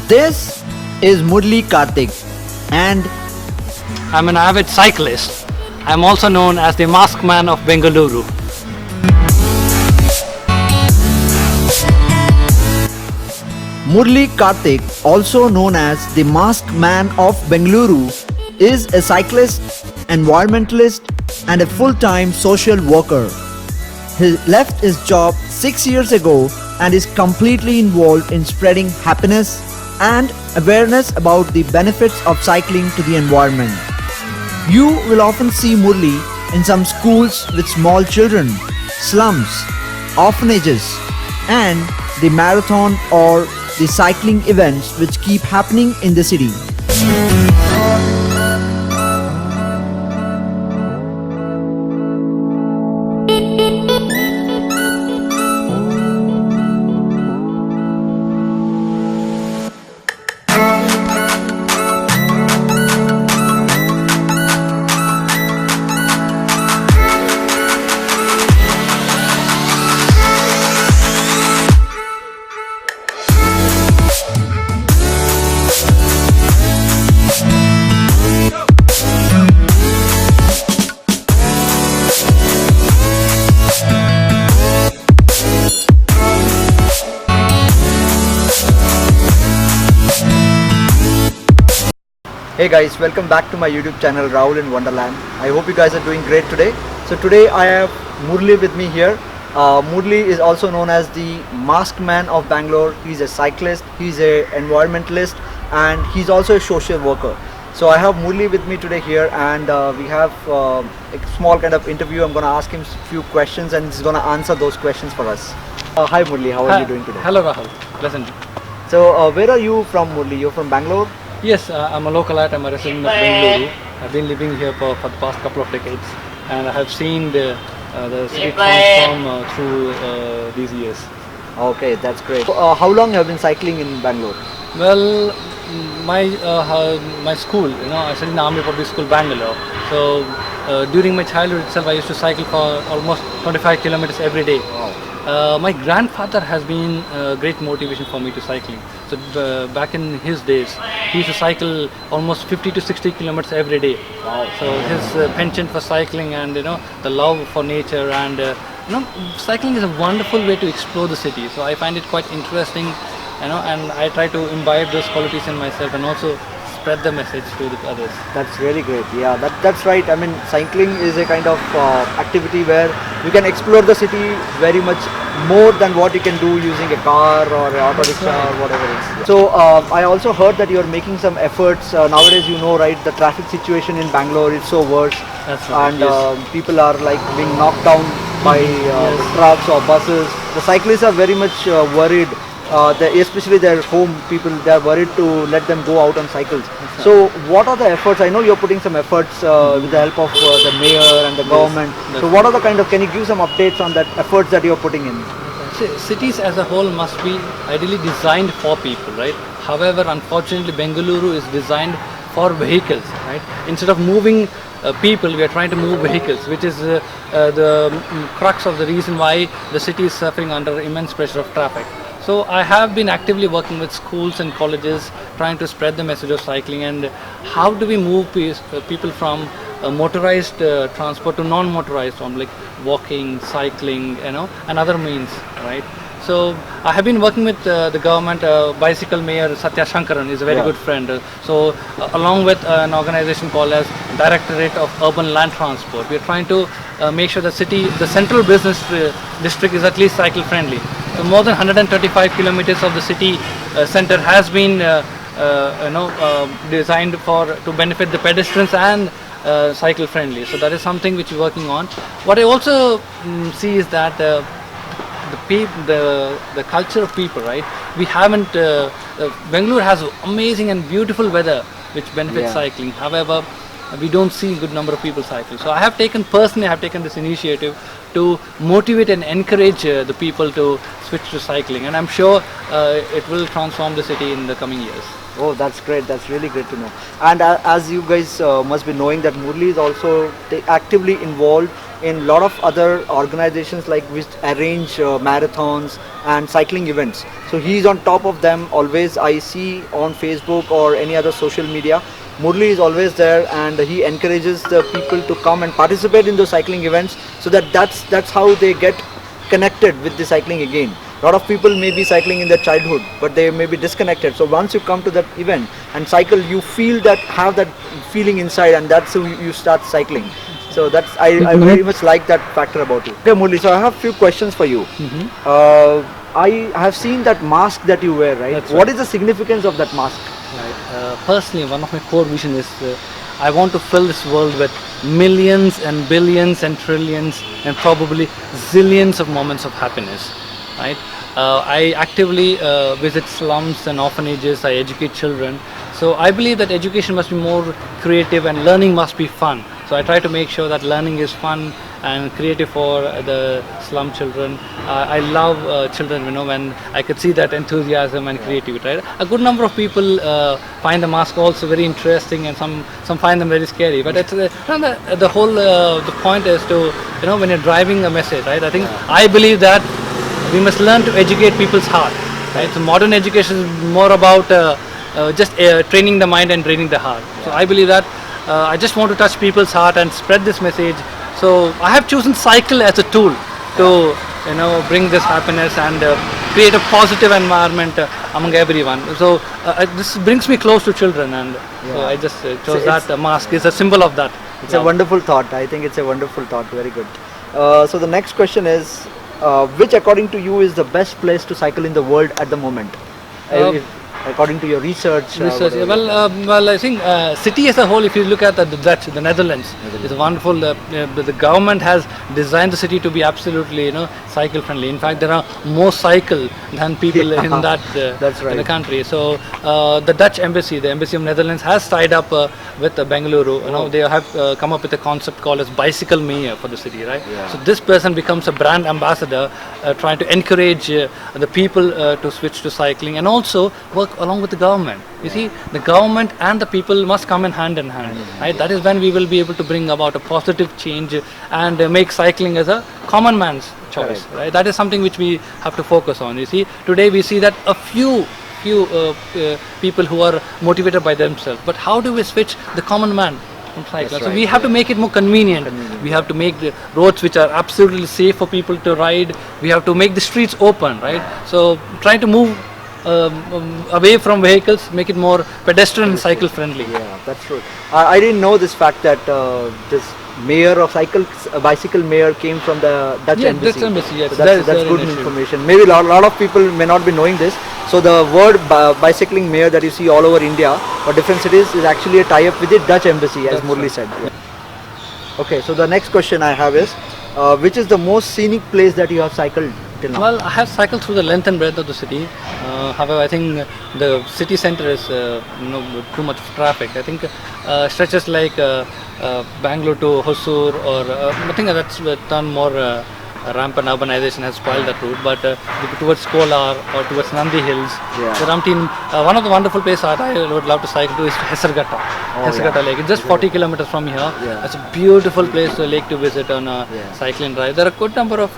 This is Murali Kartik and I'm an avid cyclist. I'm also known as the Mask Man of Bengaluru. Murali Kartik, also known as the Mask Man of Bengaluru, is a cyclist, environmentalist and a full-time social worker. He left his job 6 years ago and is completely involved in spreading happiness and awareness about the benefits of cycling to the environment. You will often see Murali in some schools with small children, slums, orphanages, and the marathon or the cycling events which keep happening in the city. Hey guys, welcome back to my YouTube channel Rahul in Wonderland. I hope you guys are doing great today. So today I have Murali with me here. Murali is also known as the Mask Man of Bangalore. He's a cyclist, he's an environmentalist and he's also a social worker. So I have Murali with me today here and we have a small kind of interview. I'm going to ask him a few questions and he's going to answer those questions for us. Hi Murali, how are you doing today? Hello Rahul, pleasant. So where are you from Murali? You're from Bangalore? Yes, I'm a localite, I'm a resident of Bengaluru. I've been living here for the past couple of decades and I have seen the city transform through these years. Okay, that's great. So, how long have you been cycling in Bangalore? Well, my school, I studied in the Army Public School, Bangalore. So during my childhood itself, I used to cycle for almost 25 kilometers every day. Wow. My grandfather has been a great motivation for me to cycling. So back in his days, he used to cycle almost 50 to 60 kilometers every day. Wow. So his penchant for cycling and the love for nature and cycling is a wonderful way to explore the city. So I find it quite interesting, and I try to imbibe those qualities in myself and also spread the message to the others. That's really great. Yeah, that's right. I mean, cycling is a kind of activity where you can explore the city very much more than what you can do using a car or an auto rickshaw or whatever it is. So I also heard that you're making some efforts nowadays. Right, the traffic situation in Bangalore is so worse. That's right. And people are like being knocked down by trucks or buses. The cyclists are very much worried. Especially their home people, they are worried to let them go out on cycles. Right. So what are the efforts? I know you're putting some efforts with the help of the mayor and the government. So what are the can you give some updates on that efforts that you're putting in? Cities as a whole must be ideally designed for people, right? However, unfortunately, Bengaluru is designed for vehicles, right? Instead of moving people, we are trying to move vehicles, which is the crux of the reason why the city is suffering under immense pressure of traffic. So I have been actively working with schools and colleges trying to spread the message of cycling and how do we move people from motorized transport to non-motorized from like walking, cycling, and other means, right? So I have been working with the government, bicycle mayor Satya Shankaran is a very good friend. So along with an organization called as Directorate of Urban Land Transport, we are trying to make sure the central business district is at least cycle friendly. So more than 135 kilometers of the city center has been designed to benefit the pedestrians and cycle friendly. So that is something which we're working on. What I also see is that the culture of people, right? We haven't. Bangalore has amazing and beautiful weather which benefits cycling. However, we don't see a good number of people cycle. So I have taken this initiative to motivate and encourage the people to switch to cycling, and I'm sure it will transform the city in the coming years. Oh, that's great. That's really great to know. And as you guys must be knowing that Murali is also actively involved in a lot of other organizations like which arrange marathons and cycling events. So he's on top of them always. I see on Facebook or any other social media, Murali is always there, and he encourages the people to come and participate in those cycling events, so that's how they get connected with the cycling again. A lot of people may be cycling in their childhood, but they may be disconnected. So once you come to that event and cycle, you feel that, have that feeling inside, and that's how you start cycling. So that's I very much like that factor about you. Okay, Murali, so I have few questions for you. I have seen that mask that you wear, right? That's What right. is the significance of that mask? Right. Personally, one of my core vision is I want to fill this world with millions and billions and trillions and probably zillions of moments of happiness. Right. I actively visit slums and orphanages. I educate children. So I believe that education must be more creative and learning must be fun. So I try to make sure that learning is fun and creative for the slum children. I love children, when I could see that enthusiasm and creativity. Right? A good number of people find the mask also very interesting, and some find them very scary. But it's the whole the point is to when you're driving a message, right? I believe that we must learn to educate people's heart. Right? So modern education is more about just training the mind and training the heart. So I believe that I just want to touch people's heart and spread this message. So I have chosen cycle as a tool to bring this happiness and create a positive environment among everyone. So this brings me close to children, and so I just chose that mask is a symbol of that. It's a wonderful thought. I think it's a wonderful thought. Very good. So the next question is, which according to you is the best place to cycle in the world at the moment? According to your research. Well, I think city as a whole, if you look at the Netherlands, is wonderful. The government has designed the city to be absolutely, cycle friendly. In fact, there are more cycle than people in that That's right. in the country. So the Dutch embassy, the embassy of Netherlands, has tied up with Bengaluru. They have come up with a concept called as bicycle mayor for the city, right? Yeah. So this person becomes a brand ambassador, trying to encourage the people to switch to cycling and also work along with the government. You see, the government and the people must come in hand, right? That is when we will be able to bring about a positive change and make cycling as a common man's choice. Correct. Right? That is something which we have to focus on. You see, today we see that a few people who are motivated by themselves, but how do we switch the common man from cycle? That's So right, we have to make it more convenient. We have to make the roads which are absolutely safe for people to ride. We have to make the streets open, right? So trying to move away from vehicles, make it more pedestrian and cycle friendly. Yeah, that's true. I didn't know this fact that this mayor of bicycle mayor came from the Dutch embassy. Dutch embassy, yes. So that's good information. Maybe a lot of people may not be knowing this. So the word bicycling mayor that you see all over India or different cities is actually a tie-up with the Dutch embassy, as Murali said. Okay, so the next question I have is, which is the most scenic place that you have cycled till now? Well, I have cycled through the length and breadth of the city. However, I think the city center is too much traffic. I think stretches like Bangalore to Hosur, or I think that's done more. Rampant urbanization has spoiled that route, but towards Kolar or towards Nandi Hills, the Ramteen, one of the wonderful places that I would love to cycle to is Hesarghatta. Hesarghatta Lake. It's just 40 kilometers from here. It's a beautiful place, a lake to visit on a cycling drive. There are a good number of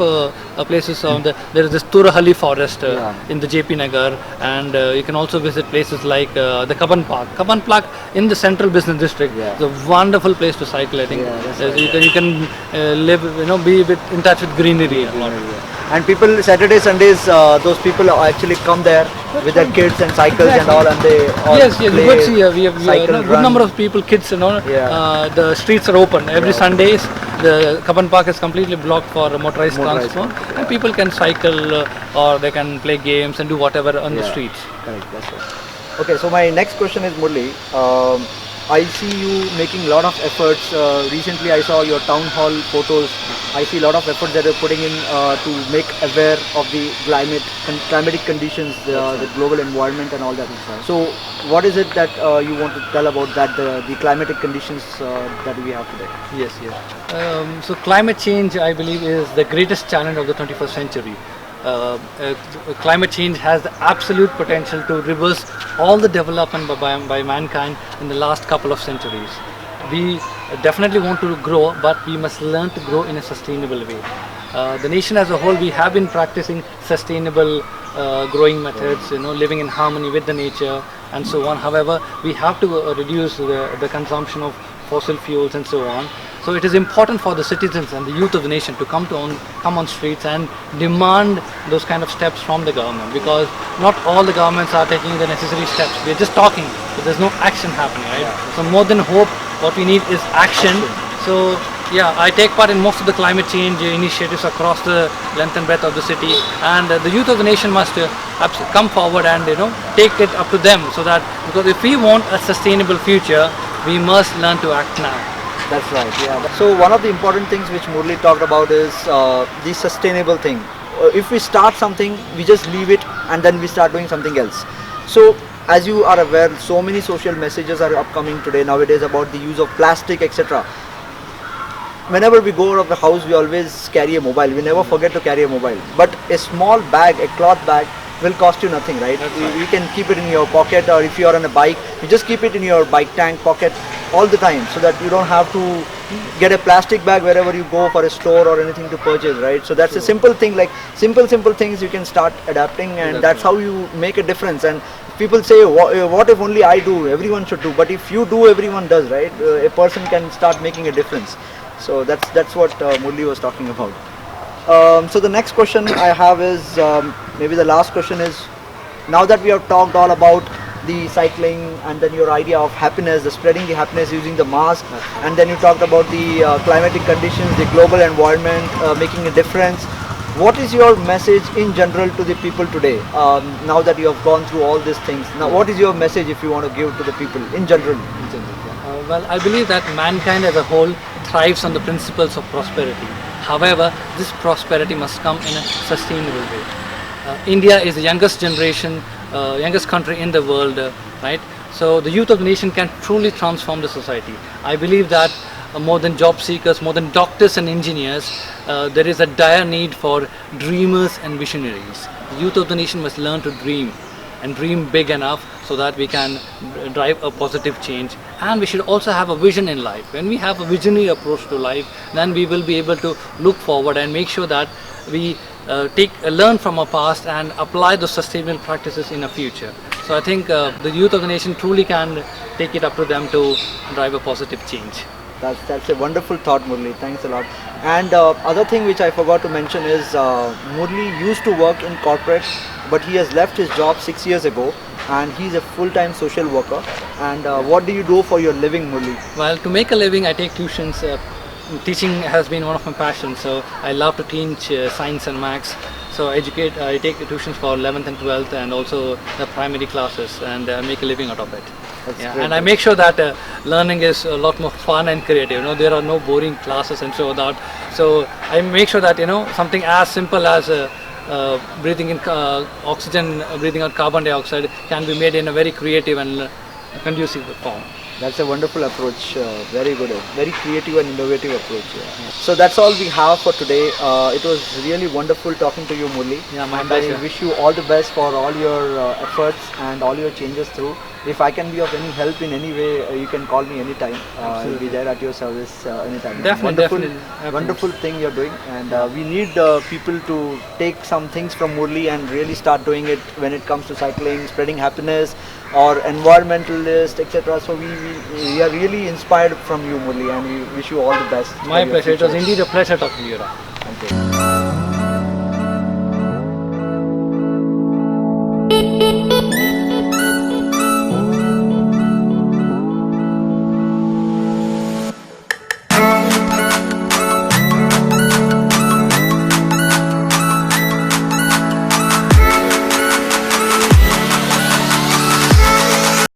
places on there is this Turahalli forest in the JP Nagar, and you can also visit places like the Kaban Park. Kaban Park in the central business district. It's a wonderful place to cycle. I think you can live, be in touch with greenery. And people, Saturday, Sundays, those people actually come there with their kids and cycles and all, and they all Yes, play, you could see we have cycle, a good run. number of people, kids, the streets are open. Every Sundays, the Kaban Park is completely blocked for motorized transport, and people can cycle or they can play games and do whatever on the streets. Correct, that's right. Okay, so my next question is, Murali, I see you making a lot of efforts. Recently I saw your town hall photos. I see a lot of efforts that you're putting in to make aware of the climatic conditions, the global environment and all that. So what is it that you want to tell about that, the climatic conditions that we have today? Yes. So climate change, I believe, is the greatest challenge of the 21st century. Climate change has the absolute potential to reverse all the development by mankind in the last couple of centuries. We definitely want to grow, but we must learn to grow in a sustainable way. The nation as a whole, we have been practicing sustainable growing methods, living in harmony with the nature and so on. However, we have to reduce the consumption of fossil fuels and so on. So it is important for the citizens and the youth of the nation to come on streets and demand those kind of steps from the government, because not all the governments are taking the necessary steps. We're just talking, but there's no action happening, right? Yeah. So more than hope, what we need is action. So yeah, I take part in most of the climate change initiatives across the length and breadth of the city, and the youth of the nation must come forward and take it up to them, so that, because if we want a sustainable future, we must learn to act now. That's right, yeah. So one of the important things which Murali talked about is the sustainable thing. If we start something, we just leave it and then we start doing something else. So as you are aware, so many social messages are upcoming today nowadays about the use of plastic, etc. Whenever we go out of the house, we always carry a mobile. We never forget to carry a mobile. But a small bag, a cloth bag, will cost you nothing, right? You can keep it in your pocket, or if you are on a bike, you just keep it in your bike tank pocket all the time, so that you don't have to get a plastic bag wherever you go for a store or anything to purchase, right? So that's a simple thing, like simple things you can start adapting, and that's how you make a difference. And people say, what if only I do? Everyone should do. But if you do, everyone does, right? A person can start making a difference. So that's what Murali was talking about. So the next question I have is, maybe the last question is, now that we have talked all about the cycling and then your idea of happiness, the spreading the happiness using the mask, and then you talked about the climatic conditions, the global environment making a difference. What is your message in general to the people today, now that you have gone through all these things? Now what is your message if you want to give to the people in general? Well, I believe that mankind as a whole thrives on the principles of prosperity. However, this prosperity must come in a sustainable way. India is the youngest generation, youngest country in the world, right? So the youth of the nation can truly transform the society. I believe that more than job seekers, more than doctors and engineers, there is a dire need for dreamers and visionaries. The youth of the nation must learn to dream, and dream big enough so that we can drive a positive change. And we should also have a vision in life. When we have a visionary approach to life, then we will be able to look forward and make sure that we learn from our past and apply those sustainable practices in the future. So I think the youth of the nation truly can take it up to them to drive a positive change. That's a wonderful thought, Murali. Thanks a lot. And other thing which I forgot to mention is, Murali used to work in corporate, but he has left his job 6 years ago, and he's a full-time social worker. And what do you do for your living, Murali? Well, to make a living, I take tuitions. Teaching has been one of my passions, so I love to teach science and maths. So I take tuitions for 11th and 12th, and also the primary classes, and make a living out of it. Yeah, and I make sure that learning is a lot more fun and creative. There are no boring classes and so on. So I make sure that something as simple as breathing in oxygen, breathing out carbon dioxide can be made in a very creative and conducive form. That's a wonderful approach, very good, very creative and innovative approach. Yeah. So that's all we have for today. It was really wonderful talking to you, Murali. Yeah, my and pleasure. I wish you all the best for all your efforts and all your changes through. If I can be of any help in any way, you can call me anytime. I'll be there at your service anytime. Definitely. Wonderful thing you're doing, and we need people to take some things from Murali and really start doing it when it comes to cycling, spreading happiness, or environmentalist, etc. So we are really inspired from you, Murali, and we wish you all the best. My pleasure. It was indeed a pleasure talking to you.